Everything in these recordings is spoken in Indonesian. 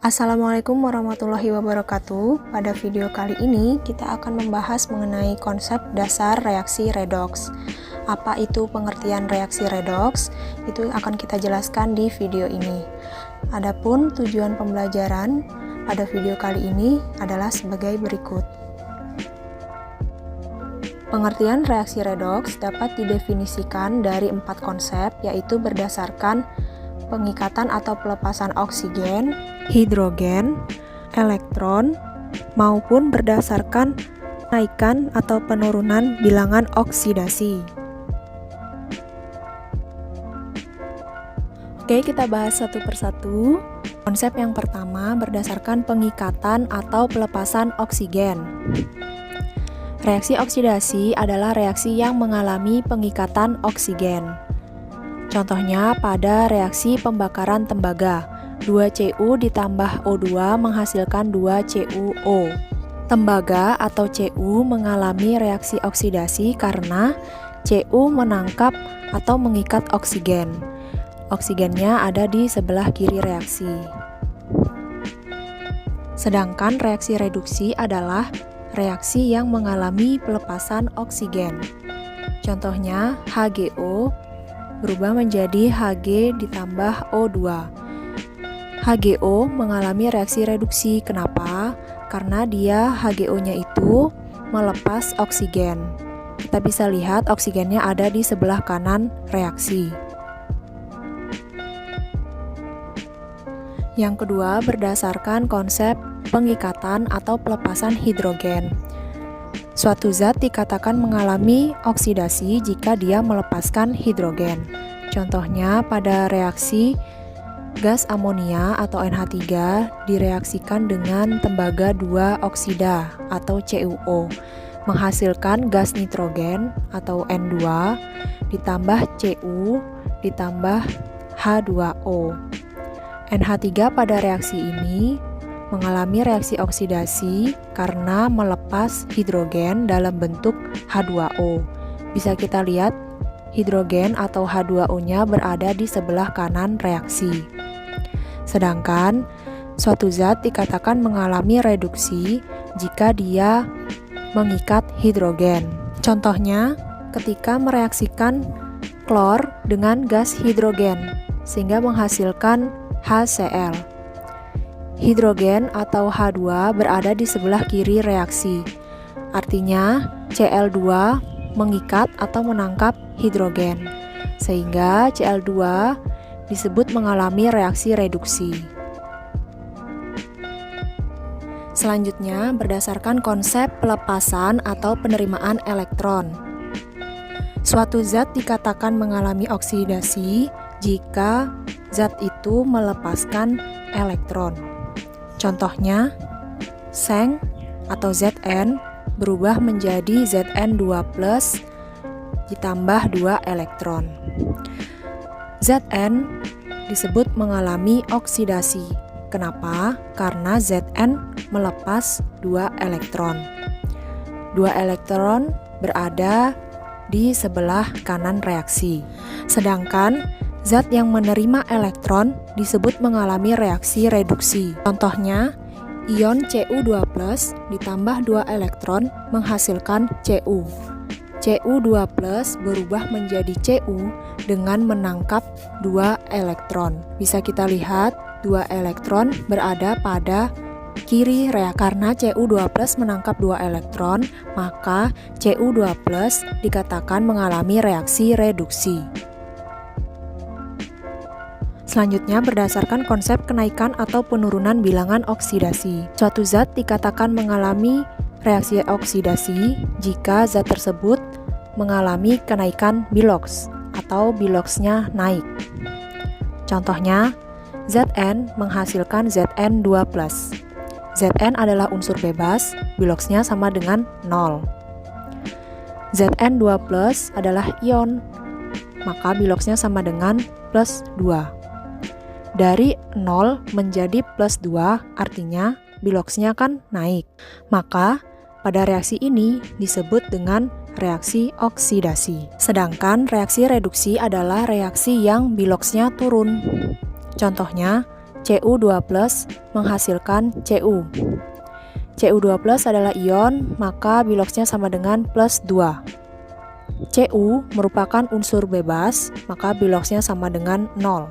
Assalamualaikum warahmatullahi wabarakatuh. Pada video kali ini kita akan membahas mengenai konsep dasar reaksi redoks. Apa itu pengertian reaksi redoks? Itu akan kita jelaskan di video ini. Adapun tujuan pembelajaran pada video kali ini adalah sebagai berikut. Pengertian reaksi redoks dapat didefinisikan dari 4 konsep, yaitu berdasarkan pengikatan atau pelepasan oksigen, hidrogen, elektron, maupun berdasarkan kenaikan atau penurunan bilangan oksidasi. Oke, kita bahas satu persatu. Konsep yang pertama berdasarkan pengikatan atau pelepasan oksigen. Reaksi oksidasi adalah reaksi yang mengalami pengikatan oksigen. Contohnya pada reaksi pembakaran tembaga, 2Cu ditambah O2 menghasilkan 2CuO. Tembaga atau Cu mengalami reaksi oksidasi karena Cu menangkap atau mengikat oksigen. Oksigennya ada di sebelah kiri reaksi. Sedangkan reaksi reduksi adalah reaksi yang mengalami pelepasan oksigen. Contohnya HgO berubah menjadi Hg ditambah O2. HgO mengalami reaksi reduksi. Kenapa? Karena dia HgO-nya itu melepas oksigen. Kita bisa lihat oksigennya ada di sebelah kanan reaksi. Yang kedua, berdasarkan konsep pengikatan atau pelepasan hidrogen. Suatu zat dikatakan mengalami oksidasi jika dia melepaskan hidrogen. Contohnya pada reaksi gas amonia atau NH3 direaksikan dengan tembaga 2 oksida atau CuO, menghasilkan gas nitrogen atau N2 ditambah Cu ditambah H2O. NH3 pada reaksi ini mengalami reaksi oksidasi karena melepas hidrogen dalam bentuk H2O. Bisa kita lihat hidrogen atau H2O-nya berada di sebelah kanan reaksi. Sedangkan suatu zat dikatakan mengalami reduksi jika dia mengikat hidrogen. Contohnya ketika mereaksikan klor dengan gas hidrogen sehingga menghasilkan HCl. Hidrogen atau H2 berada di sebelah kiri reaksi. Artinya Cl2 mengikat atau menangkap hidrogen, sehingga Cl2 disebut mengalami reaksi reduksi. Selanjutnya, berdasarkan konsep pelepasan atau penerimaan elektron. Suatu zat dikatakan mengalami oksidasi jika zat itu melepaskan elektron. Contohnya, Seng atau Zn berubah menjadi Zn2+ ditambah 2 elektron. Zn disebut mengalami oksidasi. Kenapa? Karena Zn melepas 2 elektron. 2 elektron berada di sebelah kanan reaksi. Sedangkan zat yang menerima elektron disebut mengalami reaksi reduksi. Contohnya, ion Cu2+ ditambah 2 elektron menghasilkan Cu. Cu2+ berubah menjadi Cu dengan menangkap 2 elektron. Bisa kita lihat 2 elektron berada pada kiri reaksi. Karena Cu2+ menangkap 2 elektron, maka Cu2+ dikatakan mengalami reaksi reduksi. Selanjutnya, berdasarkan konsep kenaikan atau penurunan bilangan oksidasi. Suatu zat dikatakan mengalami reaksi oksidasi jika zat tersebut mengalami kenaikan biloks atau biloksnya naik. Contohnya, Zn menghasilkan Zn2+. Zn adalah unsur bebas, biloksnya sama dengan 0. Zn2+ adalah ion, maka biloksnya sama dengan +2. Dari 0 menjadi +2 artinya biloksnya kan naik. Maka pada reaksi ini disebut dengan reaksi oksidasi. Sedangkan reaksi reduksi adalah reaksi yang biloksnya turun. Contohnya Cu2+ menghasilkan Cu. Cu2+ adalah ion, maka biloxnya sama dengan +2. Cu merupakan unsur bebas, maka biloxnya sama dengan 0.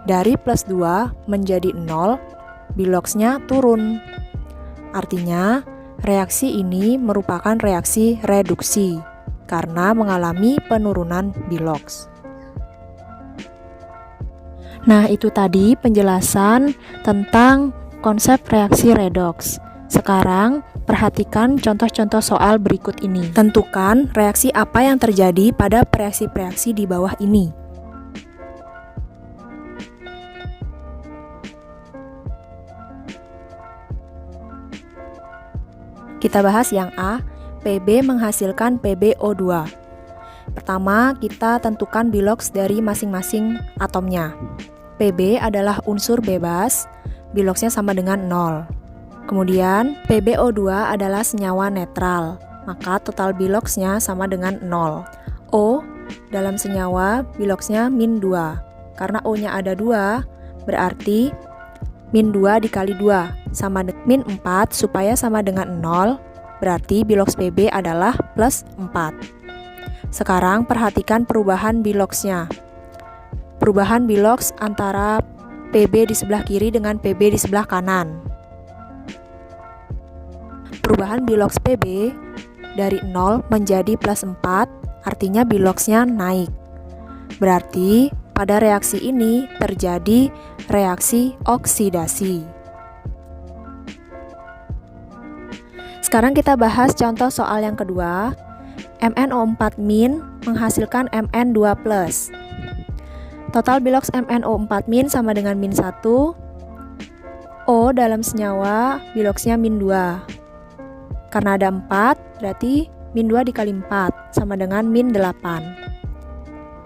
Dari +2 menjadi 0, biloxnya turun. Artinya, reaksi ini merupakan reaksi reduksi karena mengalami penurunan bilox. Nah, itu tadi penjelasan tentang konsep reaksi redoks. Sekarang, perhatikan contoh-contoh soal berikut ini. Tentukan reaksi apa yang terjadi pada reaksi-reaksi di bawah ini. Kita bahas yang A, Pb menghasilkan PbO2. Pertama, kita tentukan bilox dari masing-masing atomnya. Pb adalah unsur bebas, biloxnya sama dengan 0. Kemudian, PbO2 adalah senyawa netral, maka total biloxnya sama dengan 0. O dalam senyawa biloxnya -2. Karena O-nya ada 2, berarti -2 dikali 2 sama dengan -4, supaya sama dengan 0, berarti bilox Pb adalah +4. Sekarang perhatikan perubahan biloxnya. Perubahan bilox antara Pb di sebelah kiri dengan Pb di sebelah kanan. Perubahan bilox Pb dari 0 menjadi +4, artinya biloxnya naik. Berarti pada reaksi ini terjadi reaksi oksidasi. Sekarang kita bahas contoh soal yang kedua. MnO4- menghasilkan Mn2+. Total bilox MnO4- sama dengan -1. O dalam senyawa biloxnya -2. Karena ada 4, berarti -2 dikali 4 sama dengan -8.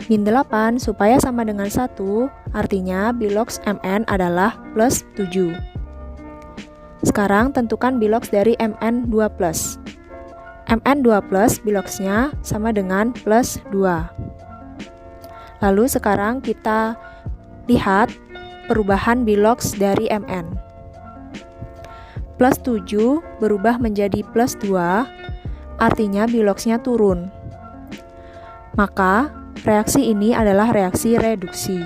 -8 supaya sama dengan 1, artinya bilox Mn adalah +7. Sekarang tentukan bilox dari Mn2+. Mn2+ biloxnya sama dengan +2. Lalu sekarang kita lihat perubahan bilox dari Mn. +7 berubah menjadi +2, artinya biloxnya turun. Maka reaksi ini adalah reaksi reduksi.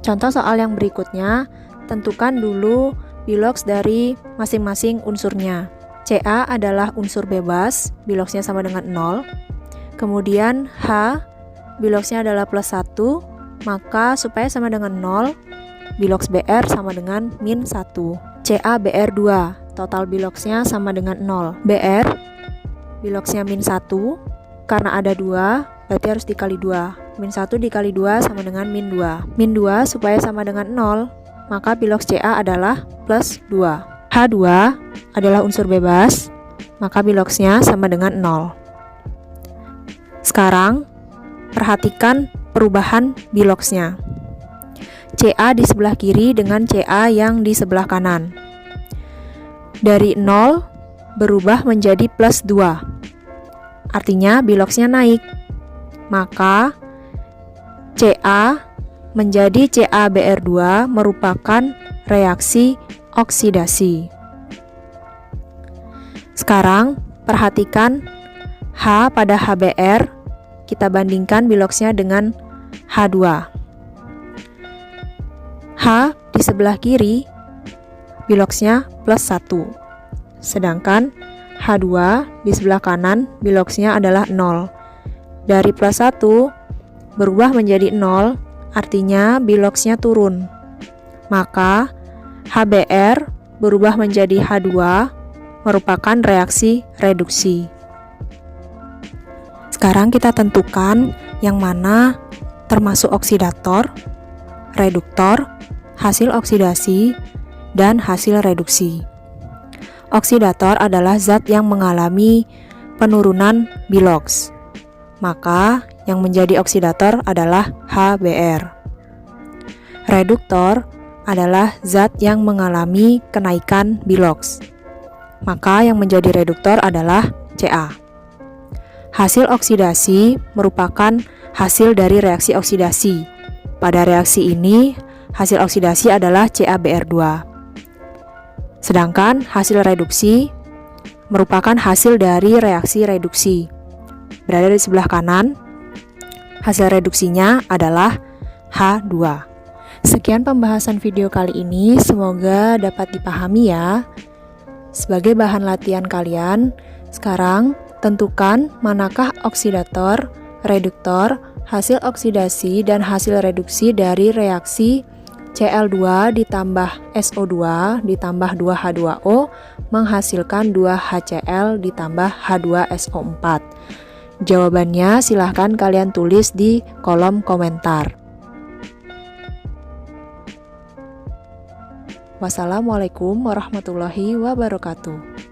Contoh soal yang berikutnya, tentukan dulu bilox dari masing-masing unsurnya. Ca adalah unsur bebas, biloxnya sama dengan 0. Kemudian H, biloxnya adalah +1, maka supaya sama dengan 0, bilox Br sama dengan -1. CaBr2, total biloxnya sama dengan 0. Br, biloxnya -1, karena ada 2, berarti harus dikali 2. -1 dikali 2 sama dengan -2. -2 supaya sama dengan 0, maka bilox Ca adalah +2. H2 adalah unsur bebas, maka biloxnya sama dengan 0. Sekarang, perhatikan perubahan biloxnya. Ca di sebelah kiri dengan Ca yang di sebelah kanan. Dari 0 berubah menjadi +2. Artinya biloxnya naik. Maka Ca menjadi CaBr2 merupakan reaksi oksidasi. Sekarang perhatikan H pada HBr, kita bandingkan biloxnya dengan H2. H di sebelah kiri biloxnya +1, sedangkan H2 di sebelah kanan biloxnya adalah 0. Dari +1 berubah menjadi 0, artinya biloxnya turun. Maka HBr berubah menjadi H2 merupakan reaksi reduksi. Sekarang kita tentukan yang mana termasuk oksidator, reduktor, hasil oksidasi, dan hasil reduksi. Oksidator adalah zat yang mengalami penurunan bilox. Maka yang menjadi oksidator adalah HBr. Reduktor adalah zat yang mengalami kenaikan bilox. Maka yang menjadi reduktor adalah Ca. Hasil oksidasi merupakan hasil dari reaksi oksidasi, Pada reaksi ini, hasil oksidasi adalah CaBr2. Sedangkan hasil reduksi merupakan hasil dari reaksi reduksi. Berada di sebelah kanan, hasil reduksinya adalah H2. Sekian pembahasan video kali ini, semoga dapat dipahami ya. Sebagai bahan latihan kalian, sekarang tentukan manakah oksidator, reduktor, hasil oksidasi, dan hasil reduksi dari reaksi Cl2 ditambah SO2 ditambah 2H2O menghasilkan 2HCl ditambah H2SO4. Jawabannya silahkan kalian tulis di kolom komentar. Wassalamualaikum warahmatullahi wabarakatuh.